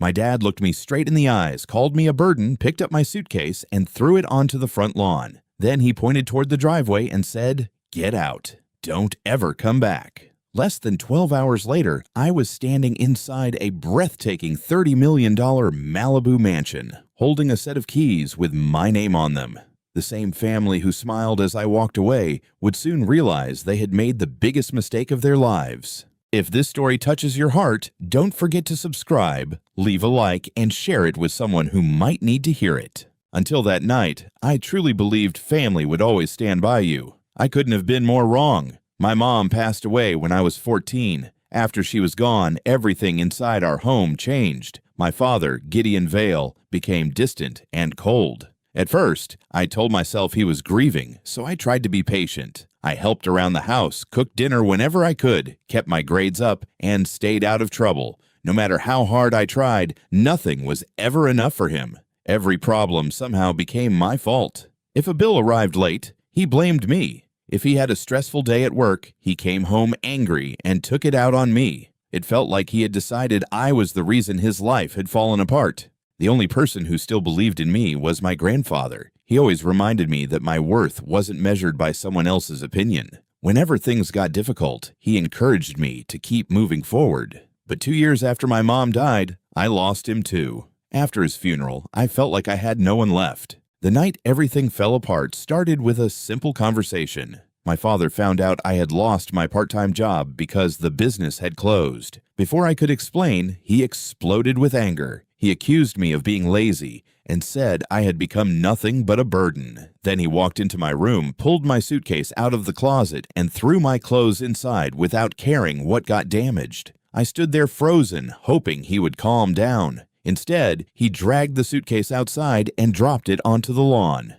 My dad looked me straight in the eyes, called me a burden, picked up my suitcase, and threw it onto the front lawn. Then he pointed toward the driveway and said, "Get out. Don't ever come back." Less than 12 hours later, I was standing inside a breathtaking $30 million Malibu mansion, holding a set of keys with my name on them. The same family who smiled as I walked away would soon realize they had made the biggest mistake of their lives. If this story touches your heart, don't forget to subscribe, leave a like, and share it with someone who might need to hear it. Until that night, I truly believed family would always stand by you. I couldn't have been more wrong. My mom passed away when I was 14. After she was gone, everything inside our home changed. My father, Gideon Vale, became distant and cold. At first, I told myself he was grieving, so I tried to be patient. I helped around the house, cooked dinner whenever I could, kept my grades up, and stayed out of trouble. No matter how hard I tried, nothing was ever enough for him. Every problem somehow became my fault. If a bill arrived late, he blamed me. If he had a stressful day at work, he came home angry and took it out on me. It felt like he had decided I was the reason his life had fallen apart. The only person who still believed in me was my grandfather. He always reminded me that my worth wasn't measured by someone else's opinion. Whenever things got difficult, he encouraged me to keep moving forward. But 2 years after my mom died, I lost him too. After his funeral, I felt like I had no one left. The night everything fell apart started with a simple conversation. My father found out I had lost my part-time job because the business had closed. Before I could explain, he exploded with anger. He accused me of being lazy and said I had become nothing but a burden. Then he walked into my room, pulled my suitcase out of the closet, and threw my clothes inside without caring what got damaged. I stood there frozen, hoping he would calm down. Instead, he dragged the suitcase outside and dropped it onto the lawn.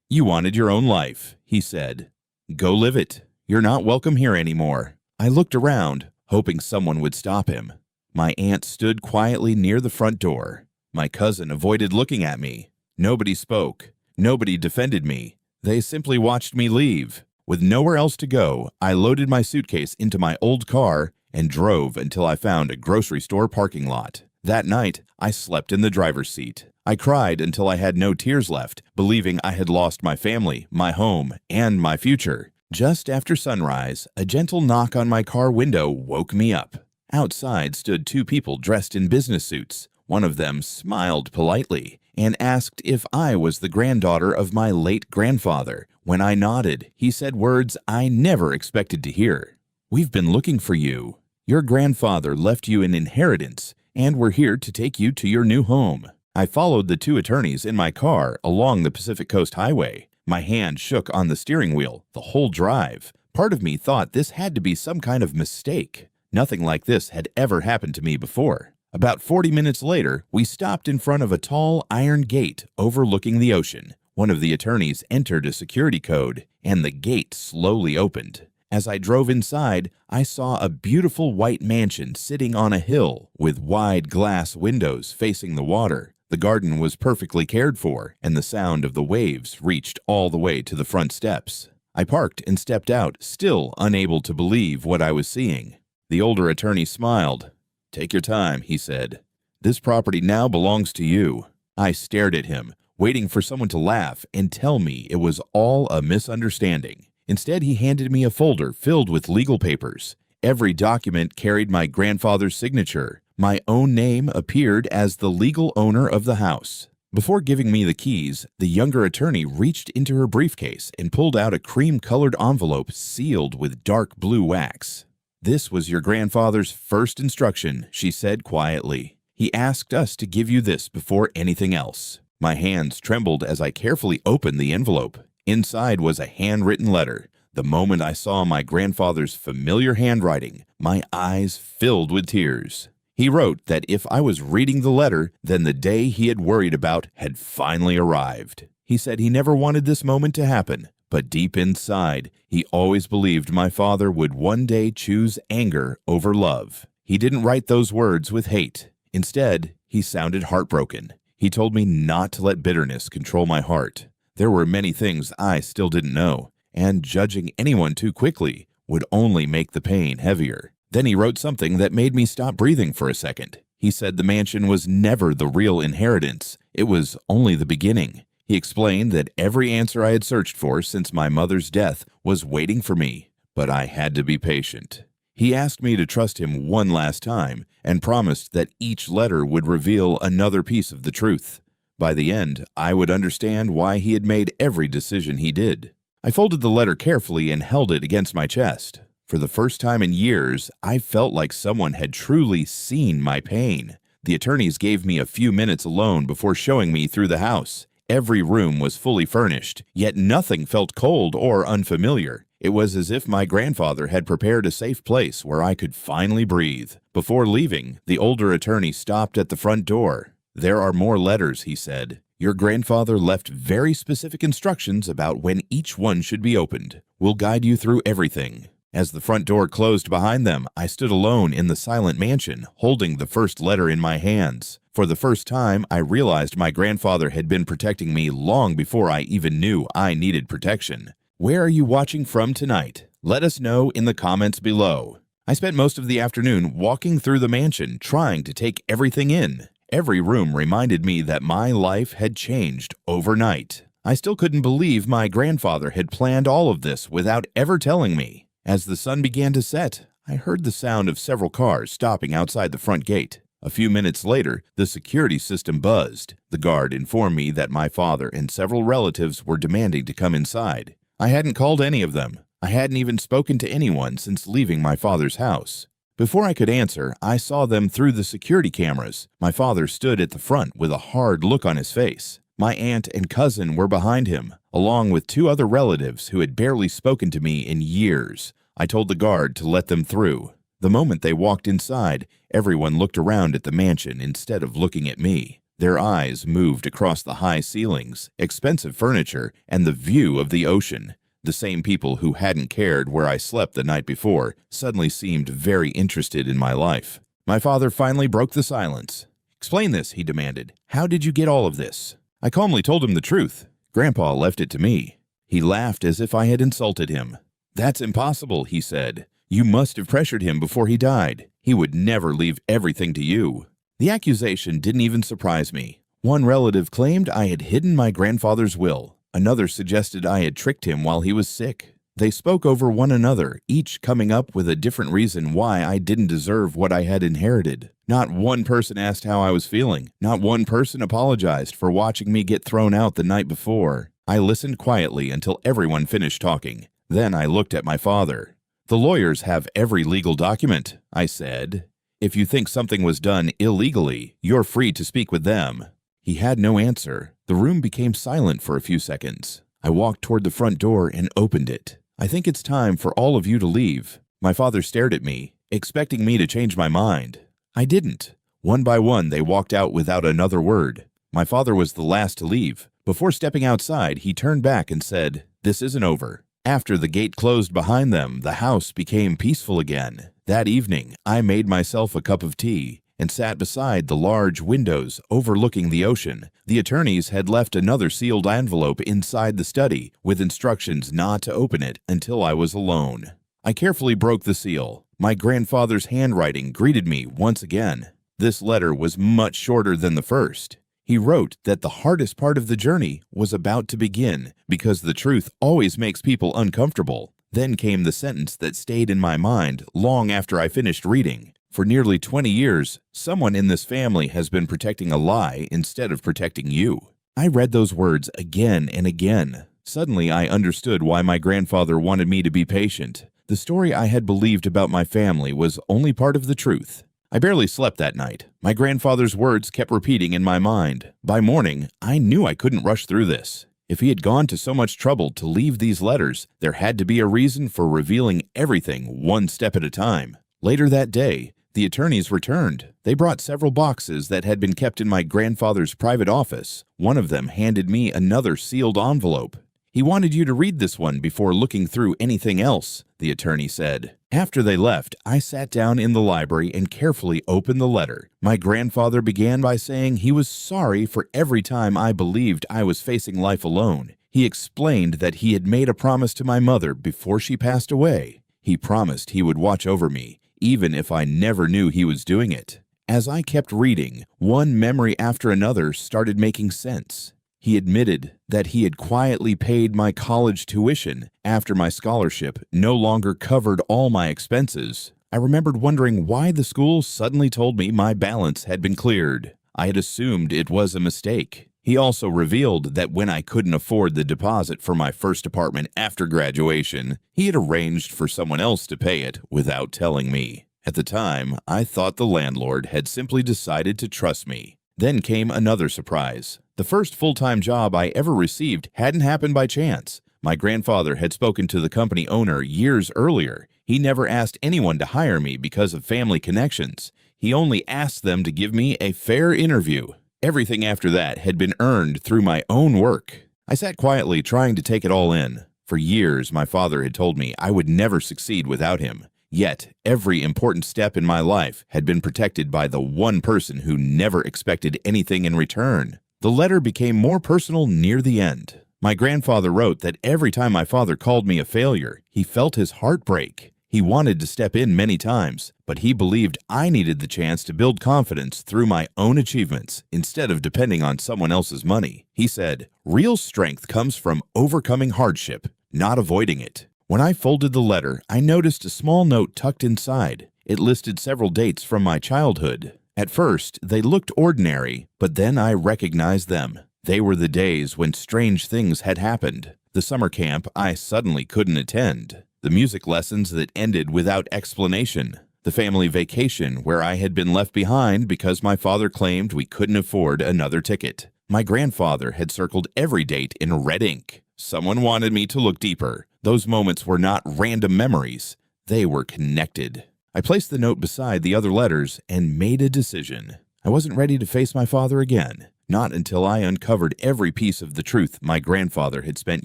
"You wanted your own life," he said. "Go live it. You're not welcome here anymore." I looked around, hoping someone would stop him. My aunt stood quietly near the front door. My cousin avoided looking at me. Nobody spoke. Nobody defended me. They simply watched me leave. With nowhere else to go, I loaded my suitcase into my old car and drove until I found a grocery store parking lot. That night, I slept in the driver's seat. I cried until I had no tears left, believing I had lost my family, my home, and my future. Just after sunrise, a gentle knock on my car window woke me up. Outside stood two people dressed in business suits. One of them smiled politely and asked if I was the granddaughter of my late grandfather. When I nodded, he said words I never expected to hear. "We've been looking for you. Your grandfather left you an inheritance, and we're here to take you to your new home." I followed the two attorneys in my car along the Pacific Coast Highway. My hand shook on the steering wheel the whole drive. Part of me thought this had to be some kind of mistake. Nothing like this had ever happened to me before. About 40 minutes later, we stopped in front of a tall iron gate overlooking the ocean. One of the attorneys entered a security code, and the gate slowly opened. As I drove inside, I saw a beautiful white mansion sitting on a hill with wide glass windows facing the water. The garden was perfectly cared for, and the sound of the waves reached all the way to the front steps. I parked and stepped out, still unable to believe what I was seeing. The older attorney smiled. "Take your time," he said. "This property now belongs to you." I stared at him, waiting for someone to laugh and tell me it was all a misunderstanding. Instead, he handed me a folder filled with legal papers. Every document carried my grandfather's signature. My own name appeared as the legal owner of the house. Before giving me the keys, the younger attorney reached into her briefcase and pulled out a cream-colored envelope sealed with dark blue wax. "This was your grandfather's first instruction," she said quietly. "He asked us to give you this before anything else." My hands trembled as I carefully opened the envelope. Inside was a handwritten letter. The moment I saw my grandfather's familiar handwriting, my eyes filled with tears. He wrote that if I was reading the letter, then the day he had worried about had finally arrived. He said he never wanted this moment to happen, but deep inside, he always believed my father would one day choose anger over love. He didn't write those words with hate. Instead, he sounded heartbroken. He told me not to let bitterness control my heart. There were many things I still didn't know, and judging anyone too quickly would only make the pain heavier. Then he wrote something that made me stop breathing for a second. He said the mansion was never the real inheritance. It was only the beginning. He explained that every answer I had searched for since my mother's death was waiting for me, but I had to be patient. He asked me to trust him one last time and promised that each letter would reveal another piece of the truth. By the end, I would understand why he had made every decision he did. I folded the letter carefully and held it against my chest. For the first time in years, I felt like someone had truly seen my pain. The attorneys gave me a few minutes alone before showing me through the house. Every room was fully furnished, yet nothing felt cold or unfamiliar. It was as if my grandfather had prepared a safe place where I could finally breathe. Before leaving, the older attorney stopped at the front door. "There are more letters," he said. "Your grandfather left very specific instructions about when each one should be opened. We'll guide you through everything." As the front door closed behind them, I stood alone in the silent mansion, holding the first letter in my hands. For the first time, I realized my grandfather had been protecting me long before I even knew I needed protection. Where are you watching from tonight? Let us know in the comments below. I spent most of the afternoon walking through the mansion, trying to take everything in. Every room reminded me that my life had changed overnight. I still couldn't believe my grandfather had planned all of this without ever telling me. As the sun began to set, I heard the sound of several cars stopping outside the front gate. A few minutes later, the security system buzzed. The guard informed me that my father and several relatives were demanding to come inside. I hadn't called any of them. I hadn't even spoken to anyone since leaving my father's house. Before I could answer, I saw them through the security cameras. My father stood at the front with a hard look on his face. My aunt and cousin were behind him, along with two other relatives who had barely spoken to me in years. I told the guard to let them through. The moment they walked inside, everyone looked around at the mansion instead of looking at me. Their eyes moved across the high ceilings, expensive furniture, and the view of the ocean. The same people who hadn't cared where I slept the night before suddenly seemed very interested in my life. My father finally broke the silence. "Explain this," he demanded. "How did you get all of this?" I calmly told him the truth. Grandpa left it to me. He laughed as if I had insulted him. "That's impossible," he said. "You must have pressured him before he died. He would never leave everything to you." The accusation didn't even surprise me. One relative claimed I had hidden my grandfather's will. Another suggested I had tricked him while he was sick. They spoke over one another, each coming up with a different reason why I didn't deserve what I had inherited. Not one person asked how I was feeling. Not one person apologized for watching me get thrown out the night before. I listened quietly until everyone finished talking. Then I looked at my father. "The lawyers have every legal document," I said. "If you think something was done illegally, you're free to speak with them." He had no answer. The room became silent for a few seconds. I walked toward the front door and opened it. "I think it's time for all of you to leave." My father stared at me, expecting me to change my mind. I didn't. One by one, they walked out without another word. My father was the last to leave. Before stepping outside, he turned back and said, "This isn't over." After the gate closed behind them, the house became peaceful again. That evening, I made myself a cup of tea and sat beside the large windows overlooking the ocean. The attorneys had left another sealed envelope inside the study with instructions not to open it until I was alone. I carefully broke the seal. My grandfather's handwriting greeted me once again. This letter was much shorter than the first. He wrote that the hardest part of the journey was about to begin because the truth always makes people uncomfortable. Then came the sentence that stayed in my mind long after I finished reading. For nearly 20 years, someone in this family has been protecting a lie instead of protecting you. I read those words again and again. Suddenly, I understood why my grandfather wanted me to be patient. The story I had believed about my family was only part of the truth. I barely slept that night. My grandfather's words kept repeating in my mind. By morning, I knew I couldn't rush through this. If he had gone to so much trouble to leave these letters, there had to be a reason for revealing everything one step at a time. Later that day, the attorneys returned. They brought several boxes that had been kept in my grandfather's private office. One of them handed me another sealed envelope. "He wanted you to read this one before looking through anything else," the attorney said. After they left, I sat down in the library and carefully opened the letter. My grandfather began by saying he was sorry for every time I believed I was facing life alone. He explained that he had made a promise to my mother before she passed away. He promised he would watch over me, even if I never knew he was doing it. As I kept reading, one memory after another started making sense. He admitted that he had quietly paid my college tuition after my scholarship no longer covered all my expenses. I remembered wondering why the school suddenly told me my balance had been cleared. I had assumed it was a mistake. He also revealed that when I couldn't afford the deposit for my first apartment after graduation, he had arranged for someone else to pay it without telling me. At the time, I thought the landlord had simply decided to trust me. Then came another surprise. The first full-time job I ever received hadn't happened by chance. My grandfather had spoken to the company owner years earlier. He never asked anyone to hire me because of family connections. He only asked them to give me a fair interview. Everything after that had been earned through my own work. I sat quietly trying to take it all in. For years, my father had told me I would never succeed without him. Yet, every important step in my life had been protected by the one person who never expected anything in return. The letter became more personal near the end. My grandfather wrote that every time my father called me a failure, he felt his heart break. He wanted to step in many times, but he believed I needed the chance to build confidence through my own achievements instead of depending on someone else's money. He said, "Real strength comes from overcoming hardship, not avoiding it." When I folded the letter, I noticed a small note tucked inside. It listed several dates from my childhood. At first, they looked ordinary, but then I recognized them. They were the days when strange things had happened. The summer camp I suddenly couldn't attend. The music lessons that ended without explanation. The family vacation where I had been left behind because my father claimed we couldn't afford another ticket. My grandfather had circled every date in red ink. Someone wanted me to look deeper. Those moments were not random memories. They were connected. I placed the note beside the other letters and made a decision. I wasn't ready to face my father again. Not until I uncovered every piece of the truth my grandfather had spent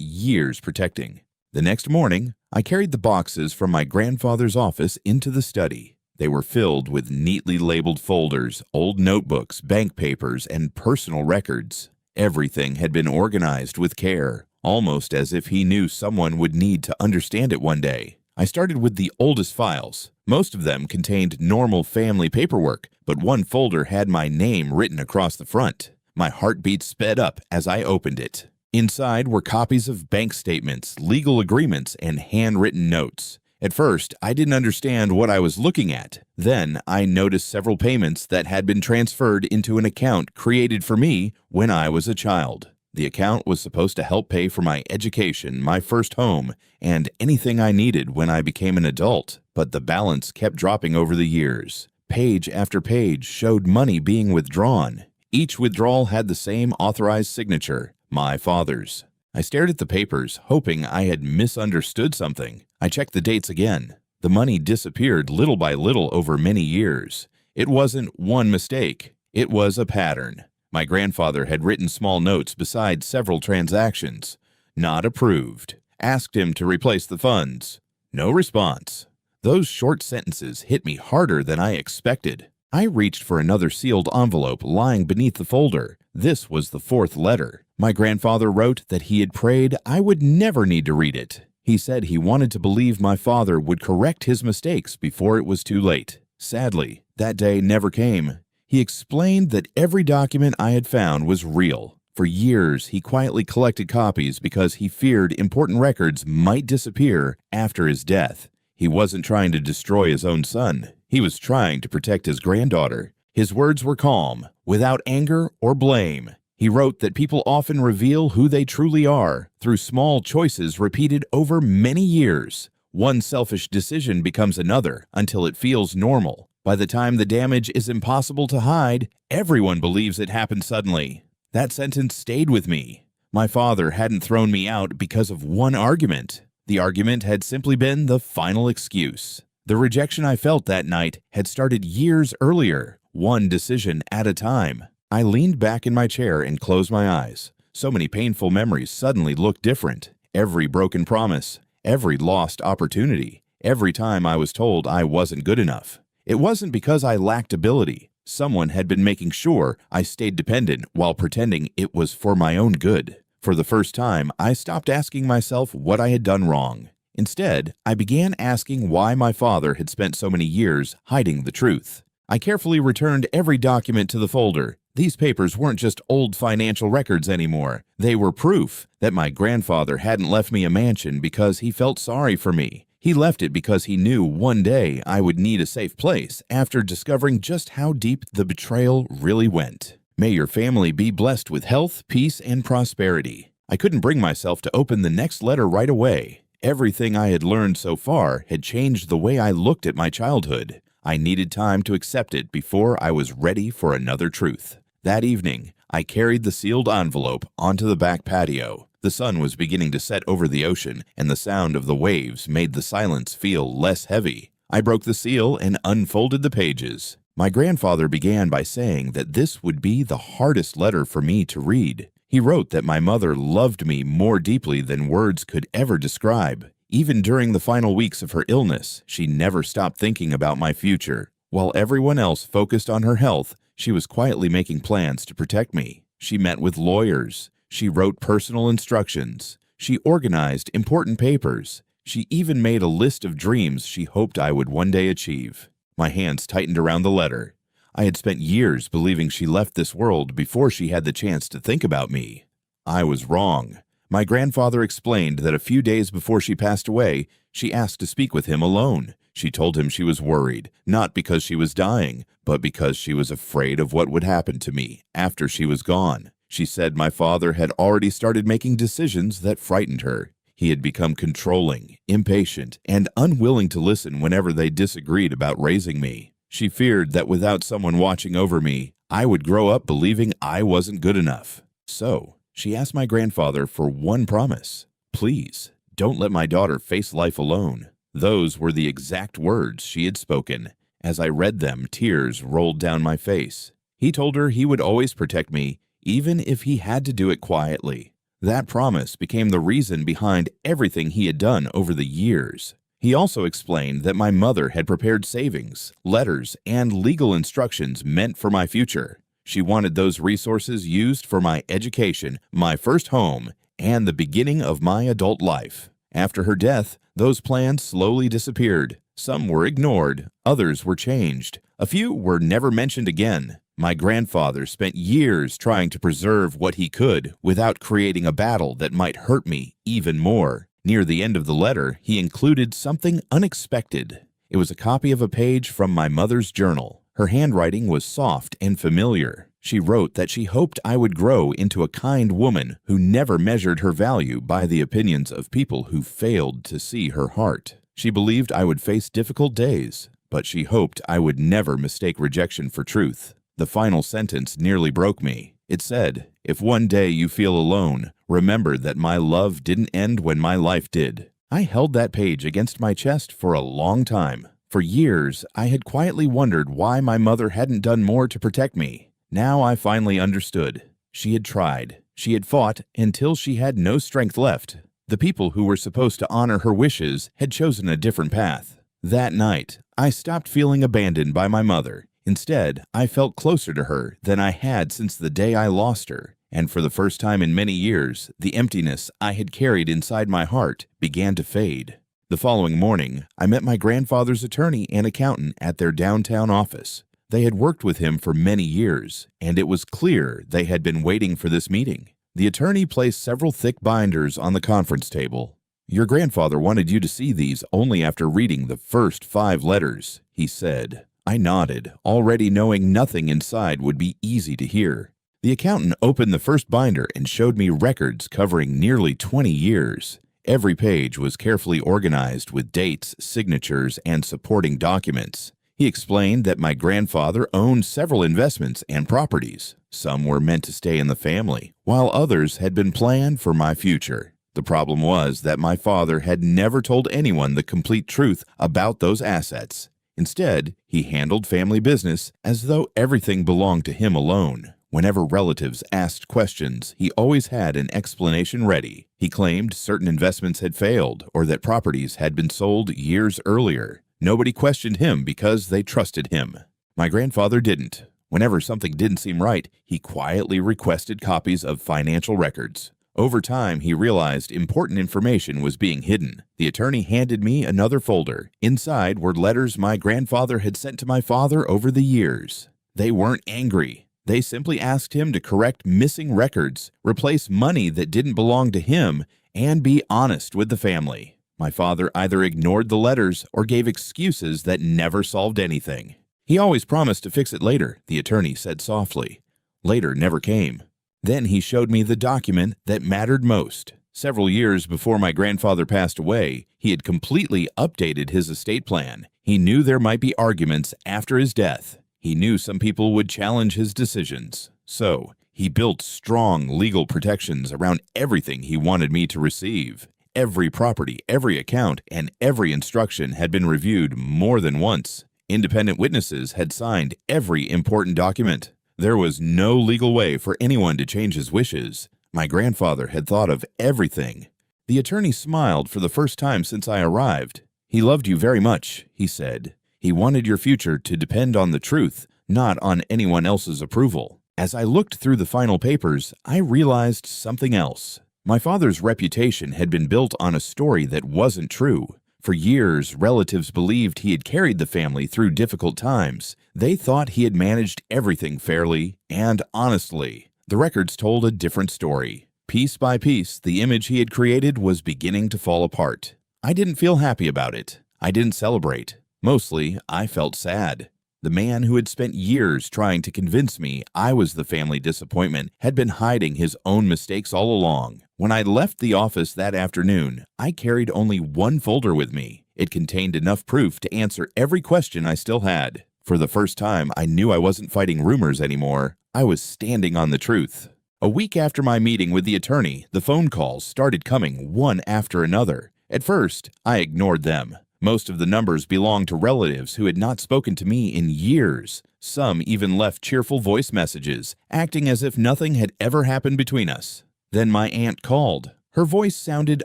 years protecting. The next morning, I carried the boxes from my grandfather's office into the study. They were filled with neatly labeled folders, old notebooks, bank papers, and personal records. Everything had been organized with care, almost as if he knew someone would need to understand it one day. I started with the oldest files. Most of them contained normal family paperwork, but one folder had my name written across the front. My heartbeat sped up as I opened it. Inside were copies of bank statements, legal agreements, and handwritten notes. At first, I didn't understand what I was looking at. Then, I noticed several payments that had been transferred into an account created for me when I was a child. The account was supposed to help pay for my education, my first home, and anything I needed when I became an adult. But the balance kept dropping over the years. Page after page showed money being withdrawn. Each withdrawal had the same authorized signature, my father's. I stared at the papers, hoping I had misunderstood something. I checked the dates again. The money disappeared little by little over many years. It wasn't one mistake. It was a pattern. My grandfather had written small notes beside several transactions. Not approved. Asked him to replace the funds. No response. Those short sentences hit me harder than I expected. I reached for another sealed envelope lying beneath the folder. This was the fourth letter. My grandfather wrote that he had prayed I would never need to read it. He said he wanted to believe my father would correct his mistakes before it was too late. Sadly, that day never came. He explained that every document I had found was real. For years, he quietly collected copies because he feared important records might disappear after his death. He wasn't trying to destroy his own son. He was trying to protect his granddaughter. His words were calm, without anger or blame. He wrote that people often reveal who they truly are through small choices repeated over many years. One selfish decision becomes another until it feels normal. By the time the damage is impossible to hide, everyone believes it happened suddenly. That sentence stayed with me. My father hadn't thrown me out because of one argument. The argument had simply been the final excuse. The rejection I felt that night had started years earlier, one decision at a time. I leaned back in my chair and closed my eyes. So many painful memories suddenly looked different. Every broken promise, every lost opportunity, every time I was told I wasn't good enough. It wasn't because I lacked ability. Someone had been making sure I stayed dependent while pretending it was for my own good. For the first time, I stopped asking myself what I had done wrong. Instead, I began asking why my father had spent so many years hiding the truth. I carefully returned every document to the folder. These papers weren't just old financial records anymore. They were proof that my grandfather hadn't left me a mansion because he felt sorry for me. He left it because he knew one day I would need a safe place after discovering just how deep the betrayal really went. May your family be blessed with health, peace, and prosperity. I couldn't bring myself to open the next letter right away. Everything I had learned so far had changed the way I looked at my childhood. I needed time to accept it before I was ready for another truth. That evening, I carried the sealed envelope onto the back patio. The sun was beginning to set over the ocean, and the sound of the waves made the silence feel less heavy. I broke the seal and unfolded the pages. My grandfather began by saying that this would be the hardest letter for me to read. He wrote that my mother loved me more deeply than words could ever describe. Even during the final weeks of her illness, she never stopped thinking about my future. While everyone else focused on her health, she was quietly making plans to protect me. She met with lawyers. She wrote personal instructions. She organized important papers. She even made a list of dreams she hoped I would one day achieve. My hands tightened around the letter. I had spent years believing she left this world before she had the chance to think about me. I was wrong. My grandfather explained that a few days before she passed away, she asked to speak with him alone. She told him she was worried, not because she was dying, but because she was afraid of what would happen to me after she was gone. She said my father had already started making decisions that frightened her. He had become controlling, impatient, and unwilling to listen whenever they disagreed about raising me. She feared that without someone watching over me, I would grow up believing I wasn't good enough. So, she asked my grandfather for one promise. Please, don't let my daughter face life alone. Those were the exact words she had spoken. As I read them, tears rolled down my face. He told her he would always protect me, even if he had to do it quietly. That promise became the reason behind everything he had done over the years. He also explained that my mother had prepared savings, letters, and legal instructions meant for my future. She wanted those resources used for my education, my first home, and the beginning of my adult life. After her death, those plans slowly disappeared. Some were ignored, others were changed. A few were never mentioned again. My grandfather spent years trying to preserve what he could without creating a battle that might hurt me even more. Near the end of the letter, he included something unexpected. It was a copy of a page from my mother's journal. Her handwriting was soft and familiar. She wrote that she hoped I would grow into a kind woman who never measured her value by the opinions of people who failed to see her heart. She believed I would face difficult days, but she hoped I would never mistake rejection for truth. The final sentence nearly broke me. It said, "If one day you feel alone, remember that my love didn't end when my life did." I held that page against my chest for a long time. For years, I had quietly wondered why my mother hadn't done more to protect me. Now I finally understood. She had tried. She had fought until she had no strength left. The people who were supposed to honor her wishes had chosen a different path. That night, I stopped feeling abandoned by my mother. Instead, I felt closer to her than I had since the day I lost her, and for the first time in many years, the emptiness I had carried inside my heart began to fade. The following morning, I met my grandfather's attorney and accountant at their downtown office. They had worked with him for many years, and it was clear they had been waiting for this meeting. The attorney placed several thick binders on the conference table. "Your grandfather wanted you to see these only after reading the first 5 letters," he said. I nodded, already knowing nothing inside would be easy to hear. The accountant opened the first binder and showed me records covering nearly 20 years. Every page was carefully organized with dates, signatures, and supporting documents. He explained that my grandfather owned several investments and properties. Some were meant to stay in the family, while others had been planned for my future. The problem was that my father had never told anyone the complete truth about those assets. Instead, he handled family business as though everything belonged to him alone. Whenever relatives asked questions, he always had an explanation ready. He claimed certain investments had failed or that properties had been sold years earlier. Nobody questioned him because they trusted him. My grandfather didn't. Whenever something didn't seem right, he quietly requested copies of financial records. Over time, he realized important information was being hidden. The attorney handed me another folder. Inside were letters my grandfather had sent to my father over the years. They weren't angry. They simply asked him to correct missing records, replace money that didn't belong to him, and be honest with the family. My father either ignored the letters or gave excuses that never solved anything. He always promised to fix it later, the attorney said softly. Later never came. Then he showed me the document that mattered most. Several years before my grandfather passed away, he had completely updated his estate plan. He knew there might be arguments after his death. He knew some people would challenge his decisions. So, he built strong legal protections around everything he wanted me to receive. Every property, every account, and every instruction had been reviewed more than once. Independent witnesses had signed every important document. There was no legal way for anyone to change his wishes. My grandfather had thought of everything. The attorney smiled for the first time since I arrived. He loved you very much, he said. He wanted your future to depend on the truth, not on anyone else's approval. As I looked through the final papers, I realized something else. My father's reputation had been built on a story that wasn't true. For years, relatives believed he had carried the family through difficult times. They thought he had managed everything fairly and honestly. The records told a different story. Piece by piece, the image he had created was beginning to fall apart. I didn't feel happy about it. I didn't celebrate. Mostly, I felt sad. The man who had spent years trying to convince me I was the family disappointment had been hiding his own mistakes all along. When I left the office that afternoon, I carried only one folder with me. It contained enough proof to answer every question I still had. For the first time, I knew I wasn't fighting rumors anymore. I was standing on the truth. A week after my meeting with the attorney, the phone calls started coming one after another. At first, I ignored them. Most of the numbers belonged to relatives who had not spoken to me in years. Some even left cheerful voice messages, acting as if nothing had ever happened between us. Then my aunt called. Her voice sounded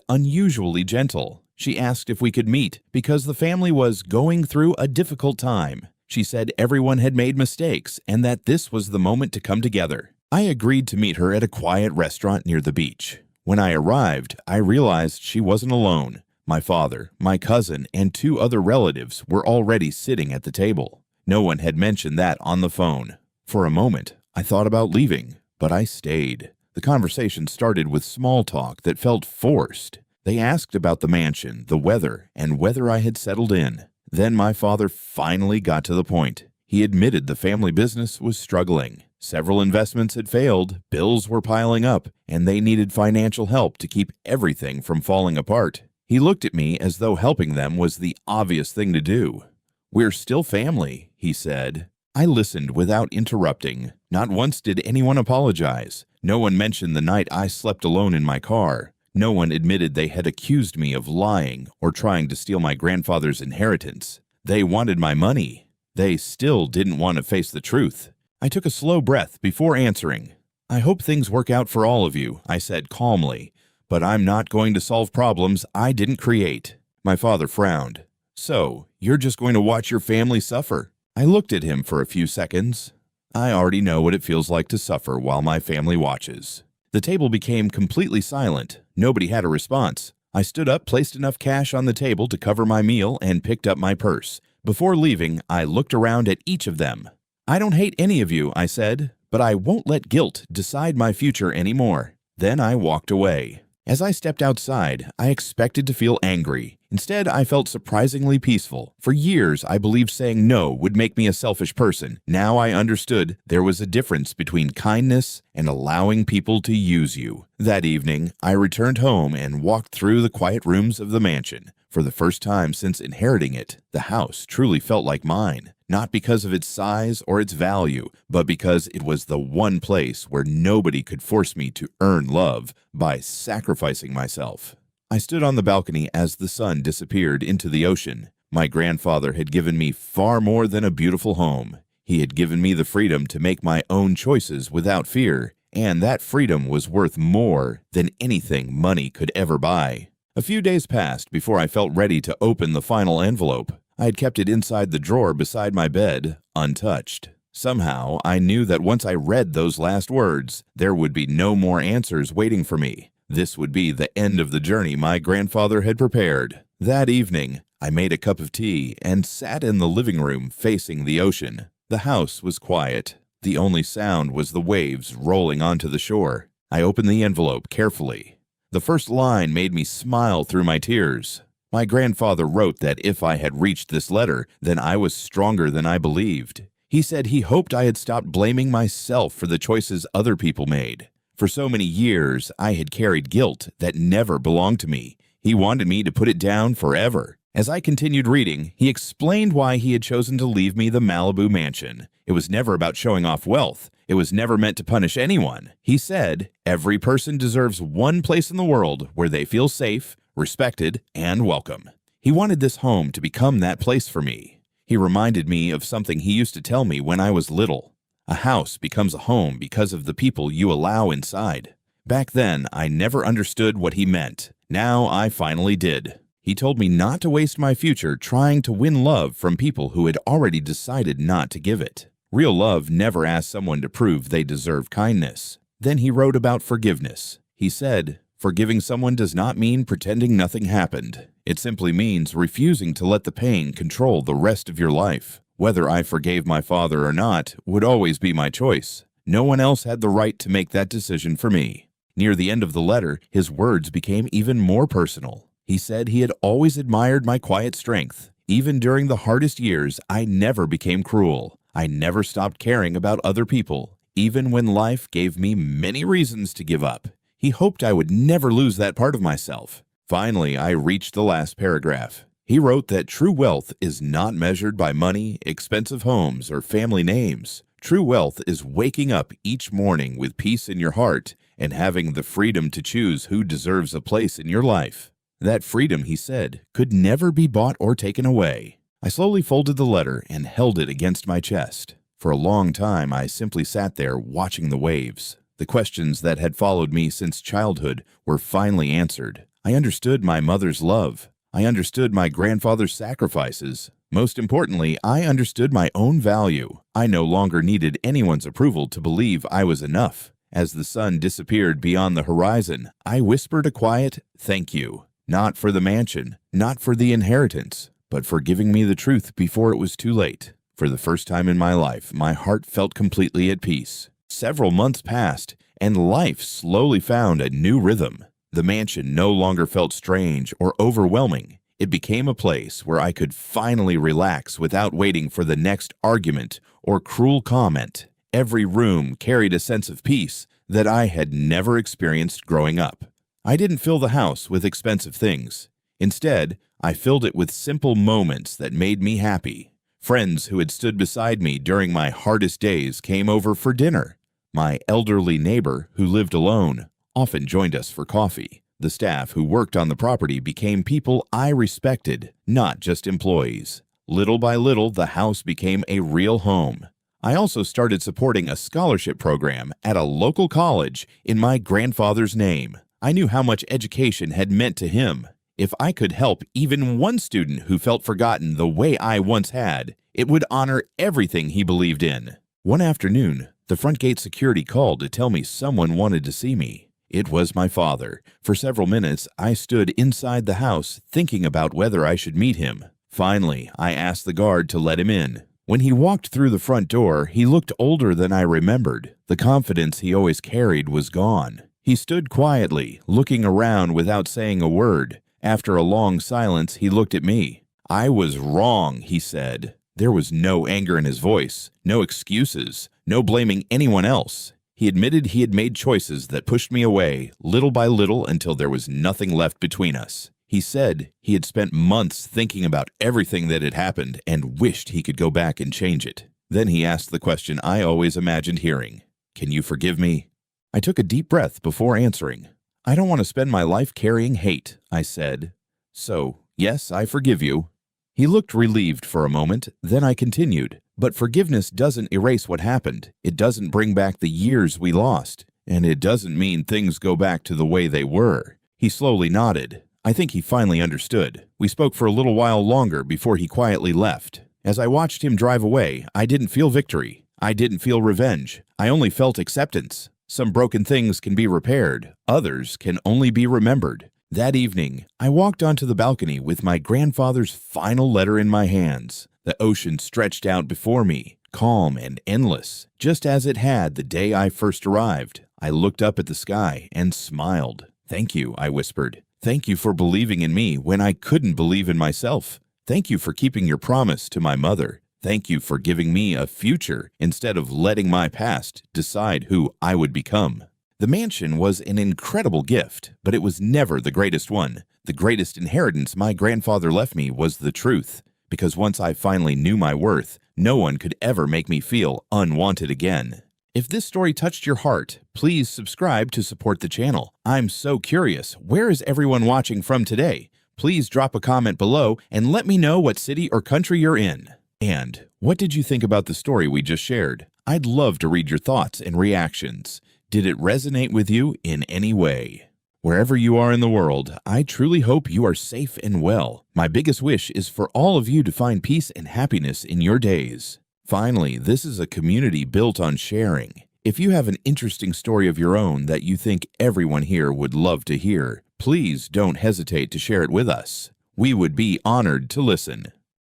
unusually gentle. She asked if we could meet because the family was going through a difficult time. She said everyone had made mistakes and that this was the moment to come together. I agreed to meet her at a quiet restaurant near the beach. When I arrived, I realized she wasn't alone. My father, my cousin, and 2 other relatives were already sitting at the table. No one had mentioned that on the phone. For a moment, I thought about leaving, but I stayed. The conversation started with small talk that felt forced. They asked about the mansion, the weather, and whether I had settled in. Then my father finally got to the point. He admitted the family business was struggling. Several investments had failed, bills were piling up, and they needed financial help to keep everything from falling apart. He looked at me as though helping them was the obvious thing to do. "We're still family," he said. I listened without interrupting. Not once did anyone apologize. No one mentioned the night I slept alone in my car. No one admitted they had accused me of lying or trying to steal my grandfather's inheritance. They wanted my money. They still didn't want to face the truth. I took a slow breath before answering. "I hope things work out for all of you," I said calmly. "But I'm not going to solve problems I didn't create." My father frowned. "So, you're just going to watch your family suffer?" I looked at him for a few seconds. I already know what it feels like to suffer while my family watches. The table became completely silent. Nobody had a response. I stood up, placed enough cash on the table to cover my meal, and picked up my purse. Before leaving, I looked around at each of them. "I don't hate any of you," I said, "but I won't let guilt decide my future anymore." Then I walked away. As I stepped outside, I expected to feel angry. Instead, I felt surprisingly peaceful. For years, I believed saying no would make me a selfish person. Now I understood there was a difference between kindness and allowing people to use you. That evening, I returned home and walked through the quiet rooms of the mansion. For the first time since inheriting it, the house truly felt like mine. Not because of its size or its value, but because it was the one place where nobody could force me to earn love by sacrificing myself. I stood on the balcony as the sun disappeared into the ocean. My grandfather had given me far more than a beautiful home. He had given me the freedom to make my own choices without fear, and that freedom was worth more than anything money could ever buy. A few days passed before I felt ready to open the final envelope. I had kept it inside the drawer beside my bed, untouched. Somehow, I knew that once I read those last words, there would be no more answers waiting for me. This would be the end of the journey my grandfather had prepared. That evening, I made a cup of tea and sat in the living room facing the ocean. The house was quiet. The only sound was the waves rolling onto the shore. I opened the envelope carefully. The first line made me smile through my tears. My grandfather wrote that if I had reached this letter, then I was stronger than I believed. He said he hoped I had stopped blaming myself for the choices other people made. For so many years, I had carried guilt that never belonged to me. He wanted me to put it down forever. As I continued reading, he explained why he had chosen to leave me the Malibu mansion. It was never about showing off wealth. It was never meant to punish anyone. He said, every person deserves one place in the world where they feel safe, respected, and welcome. He wanted this home to become that place for me. He reminded me of something he used to tell me when I was little. A house becomes a home because of the people you allow inside. Back then, I never understood what he meant. Now I finally did. He told me not to waste my future trying to win love from people who had already decided not to give it. Real love never asks someone to prove they deserve kindness. Then he wrote about forgiveness. He said, forgiving someone does not mean pretending nothing happened. It simply means refusing to let the pain control the rest of your life. Whether I forgave my father or not would always be my choice. No one else had the right to make that decision for me. Near the end of the letter, his words became even more personal. He said he had always admired my quiet strength. Even during the hardest years, I never became cruel. I never stopped caring about other people, even when life gave me many reasons to give up. He hoped I would never lose that part of myself. Finally, I reached the last paragraph. He wrote that true wealth is not measured by money, expensive homes, or family names. True wealth is waking up each morning with peace in your heart and having the freedom to choose who deserves a place in your life. That freedom, he said, could never be bought or taken away. I slowly folded the letter and held it against my chest. For a long time, I simply sat there watching the waves. The questions that had followed me since childhood were finally answered. I understood my mother's love. I understood my grandfather's sacrifices. Most importantly, I understood my own value. I no longer needed anyone's approval to believe I was enough. As the sun disappeared beyond the horizon, I whispered a quiet thank you. Not for the mansion, not for the inheritance, but for giving me the truth before it was too late. For the first time in my life, my heart felt completely at peace. Several months passed, and life slowly found a new rhythm. The mansion no longer felt strange or overwhelming. It became a place where I could finally relax without waiting for the next argument or cruel comment. Every room carried a sense of peace that I had never experienced growing up. I didn't fill the house with expensive things. Instead, I filled it with simple moments that made me happy. Friends who had stood beside me during my hardest days came over for dinner. My elderly neighbor, who lived alone, often joined us for coffee. The staff who worked on the property became people I respected, not just employees. Little by little, the house became a real home. I also started supporting a scholarship program at a local college in my grandfather's name. I knew how much education had meant to him. If I could help even one student who felt forgotten the way I once had, it would honor everything he believed in. One afternoon, the front gate security called to tell me someone wanted to see me. It was my father. For several minutes, I stood inside the house thinking about whether I should meet him. Finally, I asked the guard to let him in. When he walked through the front door, he looked older than I remembered. The confidence he always carried was gone. He stood quietly, looking around without saying a word. After a long silence, he looked at me. I was wrong, he said. There was no anger in his voice, no excuses, no blaming anyone else. He admitted he had made choices that pushed me away, little by little, until there was nothing left between us. He said he had spent months thinking about everything that had happened and wished he could go back and change it. Then he asked the question I always imagined hearing. Can you forgive me? I took a deep breath before answering. I don't want to spend my life carrying hate, I said. So, yes, I forgive you. He looked relieved for a moment, then I continued. But forgiveness doesn't erase what happened. It doesn't bring back the years we lost. And it doesn't mean things go back to the way they were. He slowly nodded. I think he finally understood. We spoke for a little while longer before he quietly left. As I watched him drive away, I didn't feel victory. I didn't feel revenge. I only felt acceptance. Some broken things can be repaired, others can only be remembered. That evening, I walked onto the balcony with my grandfather's final letter in my hands. The ocean stretched out before me, calm and endless, just as it had the day I first arrived. I looked up at the sky and smiled. "Thank you," I whispered. "Thank you for believing in me when I couldn't believe in myself. Thank you for keeping your promise to my mother. Thank you for giving me a future instead of letting my past decide who I would become." The mansion was an incredible gift, but it was never the greatest one. The greatest inheritance my grandfather left me was the truth, because once I finally knew my worth, no one could ever make me feel unwanted again. If this story touched your heart, please subscribe to support the channel. I'm so curious, where is everyone watching from today? Please drop a comment below and let me know what city or country you're in. And what did you think about the story we just shared? I'd love to read your thoughts and reactions. Did it resonate with you in any way? Wherever you are in the world, I truly hope you are safe and well. My biggest wish is for all of you to find peace and happiness in your days. Finally, this is a community built on sharing. If you have an interesting story of your own that you think everyone here would love to hear, please don't hesitate to share it with us. We would be honored to listen.